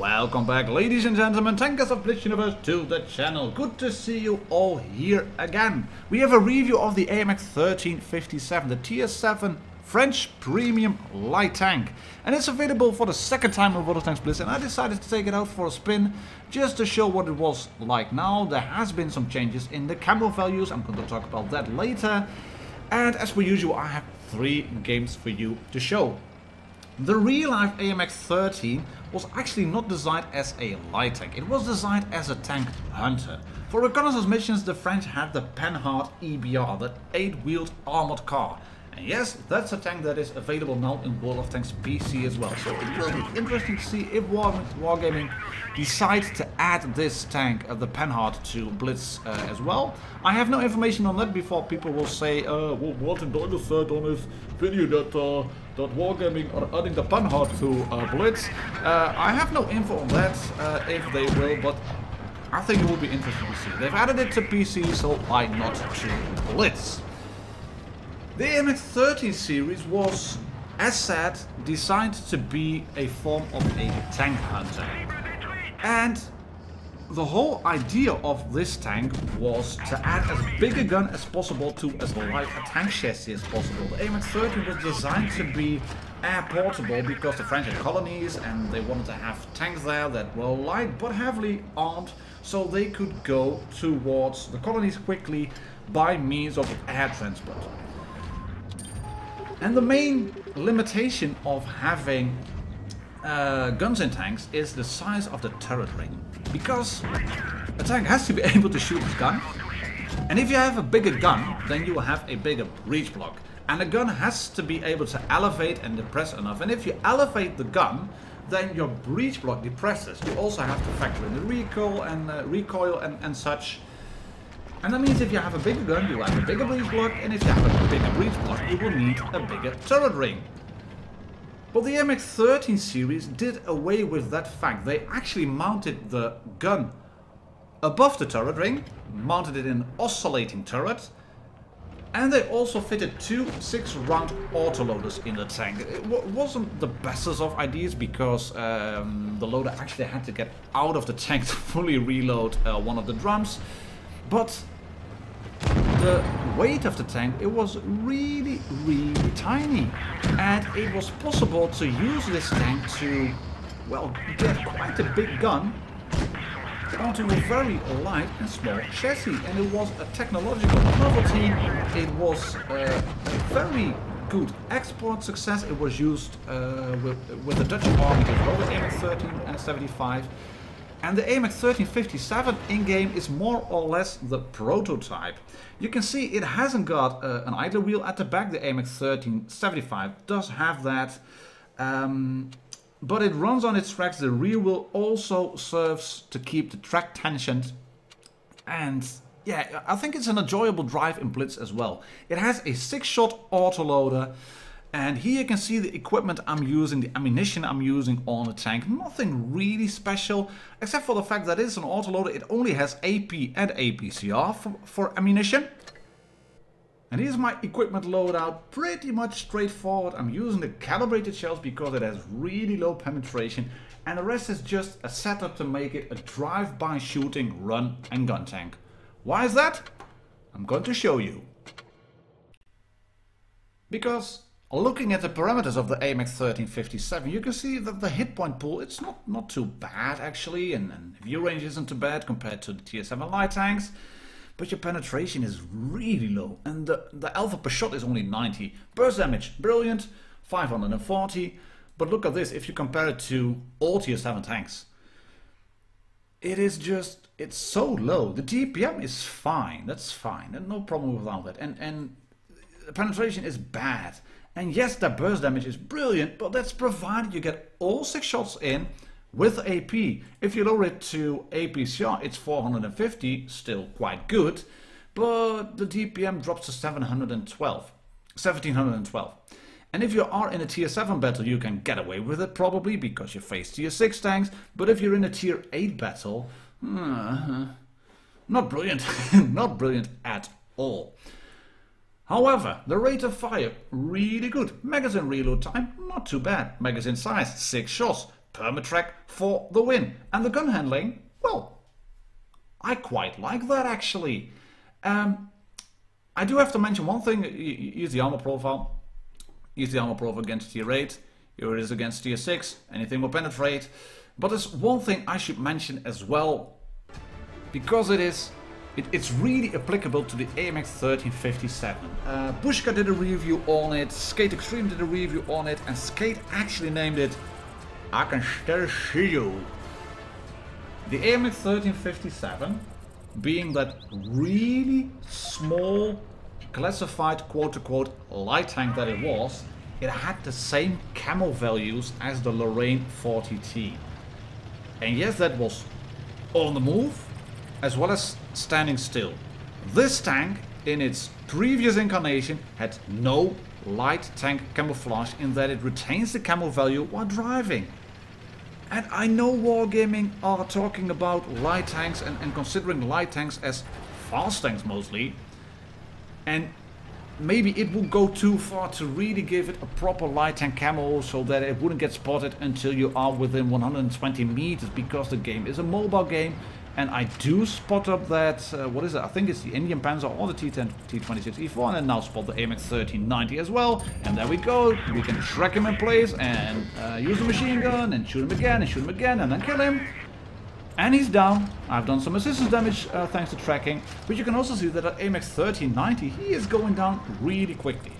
Welcome back, ladies and gentlemen, tankers of Blitz Universe, to the channel. Good to see you all here again. We have a review of the AMX 1357, the Tier 7 French Premium Light Tank. And it's available for the second time in WoT Blitz, and I decided to take it out for a spin just to show what it was like now. There has been some changes in the camo values, I'm going to talk about that later. And as per usual, I have 3 games for you to show. The real-life AMX 13 was actually not designed as a light tank, it was designed as a tank hunter. For reconnaissance missions, the French had the Panhard EBR, that 8-wheeled armored car. And yes, that's a tank that is available now in World of Tanks PC as well. So it will be interesting to see if Wargaming decides to add this tank, the Panhard, to Blitz as well. I have no information on that before people will say, well, martindogger said on his video that Wargaming are adding the Panhard to Blitz. I have no info on that, if they will, but I think it will be interesting to see. They've added it to PC, so why not to Blitz? The AMX 13 series was, as said, designed to be a form of a tank hunter. And the whole idea of this tank was to add as big a gun as possible to as light a tank chassis as possible. The AMX 13 was designed to be air portable because the French had colonies and they wanted to have tanks there that were light but heavily armed, so they could go towards the colonies quickly by means of air transport. And the main limitation of having guns in tanks is the size of the turret ring. Because a tank has to be able to shoot its gun. And if you have a bigger gun, then you will have a bigger breech block. And the gun has to be able to elevate and depress enough. And if you elevate the gun, then your breech block depresses. You also have to factor in the recoil and such. And that means if you have a bigger gun, you will have a bigger breech block, and if you have a bigger breech block, you will need a bigger turret ring. But the AMX 13 series did away with that fact. They actually mounted the gun above the turret ring, mounted it in an oscillating turret, and they also fitted 2 6-round autoloaders in the tank. It wasn't the bestest of ideas because the loader actually had to get out of the tank to fully reload one of the drums. But the weight of the tank, it was really tiny, and it was possible to use this tank to, well, get quite a big gun onto a very light and small chassis. And it was a technological novelty. It was a very good export success. It was used with the Dutch army as well, the AMX 1375. And the AMX 1357 in-game is more or less the prototype. You can see it hasn't got an idler wheel at the back. The AMX 1375 does have that. But it runs on its tracks. The rear wheel also serves to keep the track tensioned. And yeah, I think it's an enjoyable drive in Blitz as well. It has a 6-shot autoloader. And here you can see the equipment I'm using, the ammunition I'm using on the tank. Nothing really special, except for the fact that it's an autoloader. It only has AP and APCR for ammunition. And here's my equipment loadout, pretty much straightforward. I'm using the calibrated shells because it has really low penetration. And the rest is just a setup to make it a drive-by shooting run and gun tank. Why is that? I'm going to show you. Because looking at the parameters of the AMX 1357, you can see that the hit point pool, it's not too bad actually, and view range isn't too bad compared to the Tier 7 light tanks, but your penetration is really low, and the alpha per shot is only 90. Burst damage, brilliant, 540, but look at this, if you compare it to all Tier 7 tanks, it's so low. The DPM is fine, that's fine, and no problem without that, and the penetration is bad. And yes, the burst damage is brilliant, but that's provided you get all 6 shots in with AP. If you lower it to APCR, it's 450, still quite good, but the DPM drops to 1712. And if you are in a Tier 7 battle, you can get away with it probably, because you face Tier 6 tanks, but if you're in a Tier 8 battle, not brilliant, not brilliant at all. However, the rate of fire, really good. Magazine reload time, not too bad. Magazine size, 6 shots. permatrack for the win. And the gun handling, well, I quite like that actually. I do have to mention one thing. Use the armor profile. Use the armor profile against tier 8. Here it is against tier 6. Anything will penetrate. But there's one thing I should mention as well, because it's really applicable to the AMX 1357. Bushka did a review on it, Skate Extreme did a review on it, and Skate actually named it I Can Still See You. The AMX 1357, being that really small, classified quote-unquote light tank that it was, it had the same camo values as the Lorraine 40T. And yes, that was on the move, as well as standing still. This tank, in its previous incarnation, had no light tank camouflage in that it retains the camo value while driving. And I know Wargaming are talking about light tanks and considering light tanks as fast tanks mostly. And maybe it would go too far to really give it a proper light tank camo so that it wouldn't get spotted until you are within 120 meters, because the game is a mobile game. And I do spot up that, what is it? I think it's the Indian Panzer or the T10, T26E4, and then now spot the AMX 1390 as well. And there we go. We can track him in place and use the machine gun and shoot him again and shoot him again and then kill him. And he's down. I've done some assistance damage thanks to tracking. But you can also see that at AMX 1390, he is going down really quickly.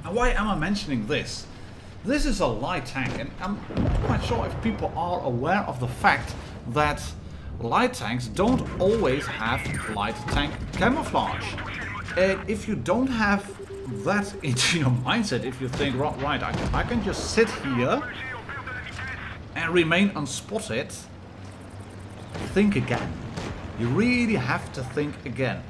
And why am I mentioning this? This is a light tank, and I'm not quite sure if people are aware of the fact that light tanks don't always have light tank camouflage. And if you don't have that into your mindset, if you think, right, I can just sit here and remain unspotted, think again. You really have to think again.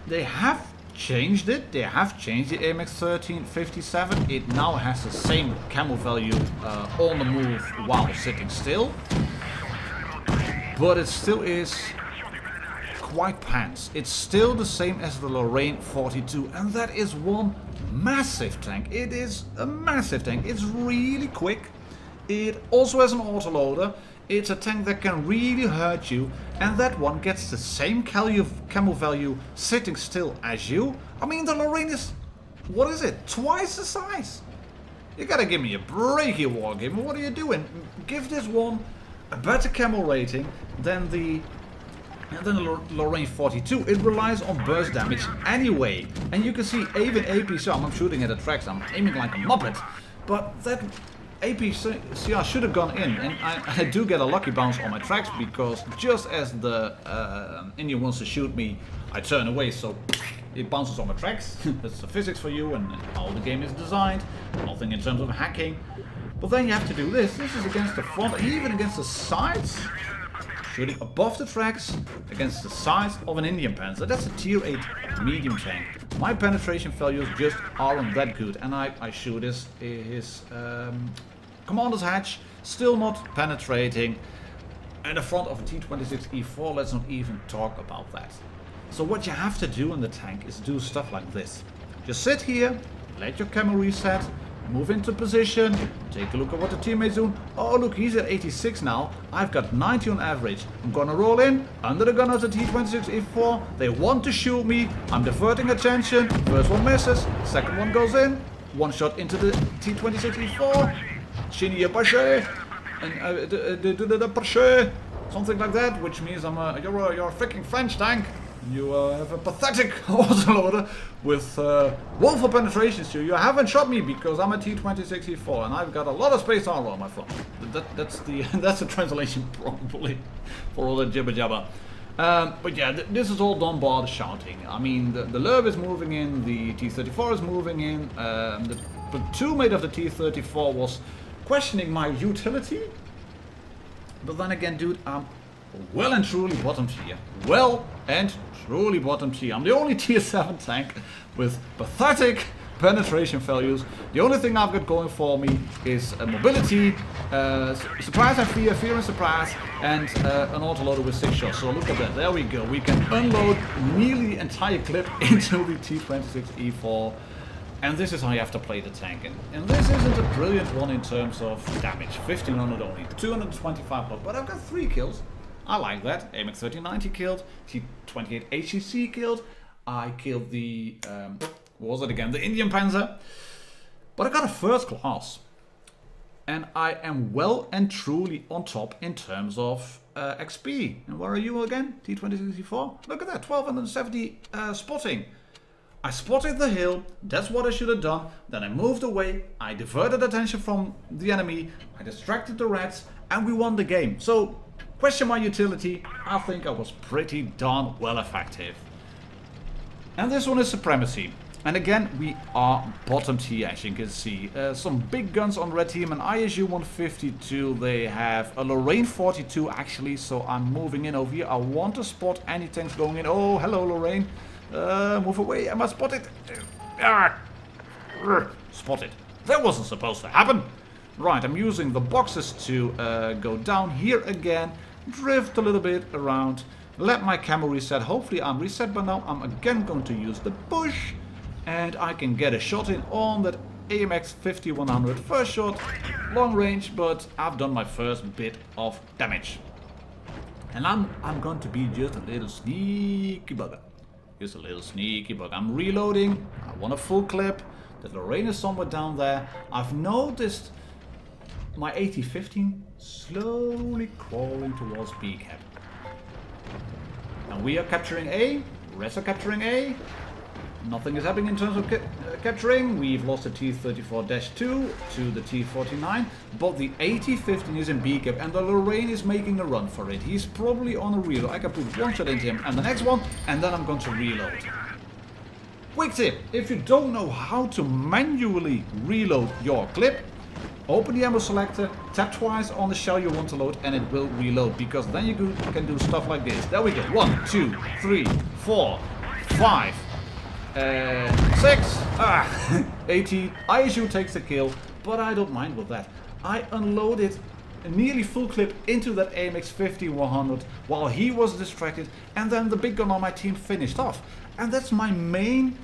They have changed it. They have changed the AMX 1357. It now has the same camo value on the move while sitting still. But it still is quite pants. It's still the same as the Lorraine 42, and that is one massive tank. It is a massive tank. It's really quick. It also has an autoloader. It's a tank that can really hurt you, and that one gets the same camo value sitting still as you. I mean, the Lorraine is, what is it, twice the size? You gotta give me a break here, Wargaming. What are you doing? Give this one a better camo rating than the Lorraine 42. It relies on burst damage anyway. And you can see even APCR, I'm shooting at the tracks, I'm aiming like a muppet. But that APCR should have gone in. And I do get a lucky bounce on my tracks, because just as the Indian wants to shoot me, I turn away, so it bounces on my tracks. That's the physics for you and how the game is designed. Nothing in terms of hacking. But then you have to do this. This is against the front, even against the sides. Shooting above the tracks against the sides of an Indian Panzer. That's a tier 8 medium tank. My penetration values just aren't that good. And I shoot his commander's hatch, still not penetrating. And the front of a T26E4, let's not even talk about that. So what you have to do in the tank is do stuff like this. Just sit here, let your camo reset, move into position, take a look at what the teammates do. Oh look, he's at 86 now. I've got 90 on average. I'm gonna roll in, under the gun of the T26E4. They want to shoot me. I'm diverting attention. First one misses, second one goes in. One shot into the T26E4. Chini Pache. And the Pache. Something like that, which means you're a freaking French tank. You have a pathetic autoloader with woeful penetrations to you. You haven't shot me because I'm a T26E4 and I've got a lot of space armor on my front. That's the translation probably for all the jibber jabber. But yeah, this is all done by the shouting. I mean, the Lurb is moving in, the T34 is moving in. The platoon of the T34 was questioning my utility. But then again, dude, I'm well and truly bottom tier. Well and truly bottom tier. I'm the only tier 7 tank with pathetic penetration values. The only thing I've got going for me is mobility, surprise and fear and surprise, and an autoloader with 6 shots. So look at that. There we go. We can unload nearly the entire clip into the T26E4. And this is how you have to play the tank. And this isn't a brilliant one in terms of damage. 1500 only, 225 blood, but I've got 3 kills. I like that. AMX 1390 killed, T28 HCC killed. I killed the, what was it again? The Indian Panzer. But I got a first class. And I am well and truly on top in terms of XP. And where are you again? T2064? Look at that, 1270 spotting. I spotted the hill, that's what I should have done. Then I moved away, I diverted attention from the enemy, I distracted the rats, and we won the game. So, question my utility, I think I was pretty darn well effective. And this one is Supremacy. And again, we are bottom tier, as you can see. Some big guns on red team, an ISU 152, they have a Lorraine 42 actually, so I'm moving in over here. I want to spot any tanks going in. Oh, hello Lorraine. Move away, am I spotted? Spotted. That wasn't supposed to happen. Right, I'm using the boxes to go down here again, drift a little bit around, let my camo reset. Hopefully I'm reset by now. I'm again going to use the push, and I can get a shot in on that AMX 5100. First shot, long range, but I've done my first bit of damage. And I'm going to be just a little sneaky bugger. Just a little sneaky bug. I'm reloading. I want a full clip. The Lorraine is somewhere down there. I've noticed my AT-15 slowly crawling towards B cap. And we are capturing A. Rest are capturing A. Nothing is happening in terms of capturing. We've lost the T-34-2 to the T-49. But the AT-15 is in B cap and the Lorraine is making a run for it. He's probably on a reload. I can put one shot into him and the next one, and then I'm going to reload. Quick tip, if you don't know how to manually reload your clip, open the ammo selector, tap twice on the shell you want to load, and it will reload, because then you can do stuff like this. There we go. 1, 2, 3, 4, 5, 6. 18. ISU takes the kill, but I don't mind with that. I unloaded a nearly full clip into that AMX 5100 while he was distracted, and then the big gun on my team finished off. And that's my main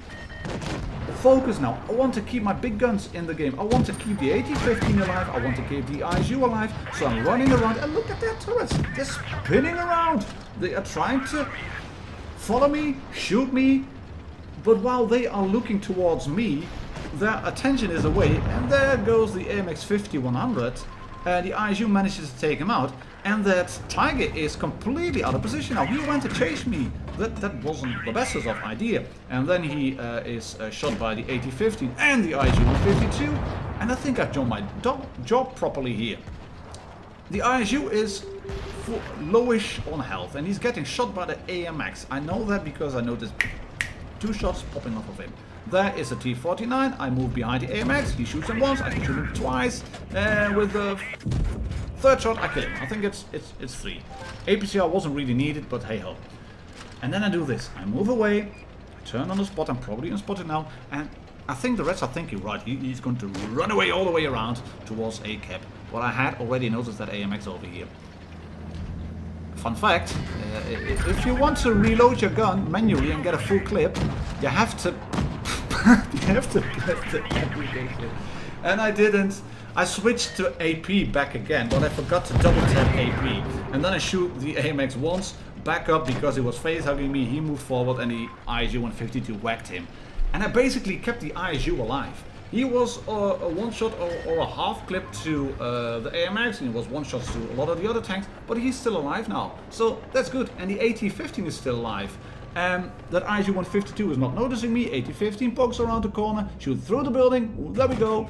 focus now. I want to keep my big guns in the game. I want to keep the AT-15 alive. I want to keep the ISU alive. So I'm running around, and look at their turrets. They're spinning around. They are trying to follow me, shoot me. But while they are looking towards me, their attention is away. And there goes the AMX 5100. The ISU manages to take him out. And that Tiger is completely out of position now. He went to chase me. That wasn't the best of idea. And then he is shot by the AT-15 and the ISU 152. And I think I've done my job properly here. The ISU is lowish on health, and he's getting shot by the AMX. I know that because I noticed 2 shots popping off of him. There is a T-49. I move behind the AMX. He shoots him once. I can shoot him twice. With the 3rd shot, I kill him. I think it's 3. APCR wasn't really needed, but hey ho. And then I do this. I move away. I turn on the spot. I'm probably unspotted now. And I think the reds are thinking, right, he's going to run away all the way around towards A cap. Well, I had already noticed that AMX over here. Fun fact, if you want to reload your gun manually and get a full clip, you have to press the everyday clip. And I didn't. I switched to AP back again, but I forgot to double tap AP. And then I shoot the AMX once, back up because he was face hugging me. He moved forward and the ISU 152 whacked him. And I basically kept the ISU alive. He was a 1 shot or a half clip to the AMX, and he was 1 shot to a lot of the other tanks, but he's still alive now. So that's good. And the AT-15 is still alive. That ISU 152 is not noticing me. AT-15 pokes around the corner, shoots through the building. Ooh, there we go.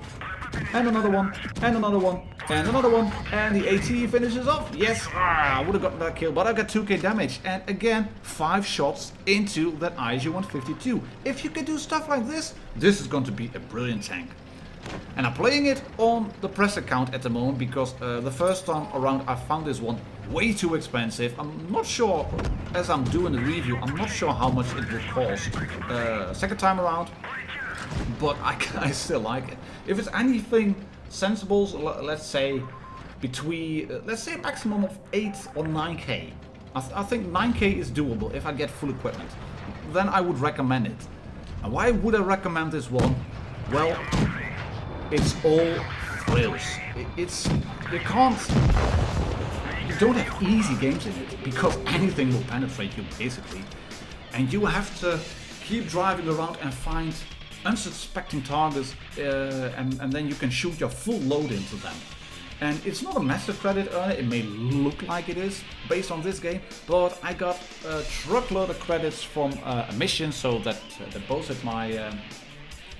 And another one, and another one, and another one, and the AT finishes off. Yes, I would have gotten that kill, but I got 2k damage. And again, 5 shots into that ISU 152. If you can do stuff like this, this is going to be a brilliant tank. And I'm playing it on the press account at the moment because the first time around I found this one way too expensive. I'm not sure, as I'm doing the review, I'm not sure how much it will cost second time around. But I still like it. If it's anything sensible, let's say between, let's say a maximum of 8 or 9k. I think 9k is doable if I get full equipment. Then I would recommend it. And why would I recommend this one? well, it's all thrills. You don't have easy games in it, because anything will penetrate you, basically. And you have to keep driving around and find unsuspecting targets, and then you can shoot your full load into them. And it's not a massive credit earner, it may look like it is based on this game, but I got a truckload of credits from a mission, so that boosted my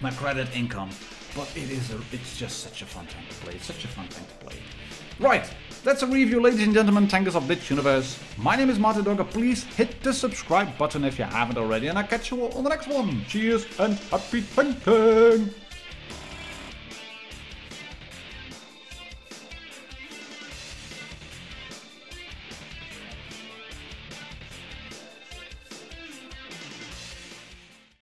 my credit income. But it's just such a fun tank to play. It's such a fun tank to play. Right, that's a review, ladies and gentlemen, tankers of Blitz Universe. My name is martindogger. Please hit the subscribe button if you haven't already, and I'll catch you all on the next one. Cheers and happy tanking!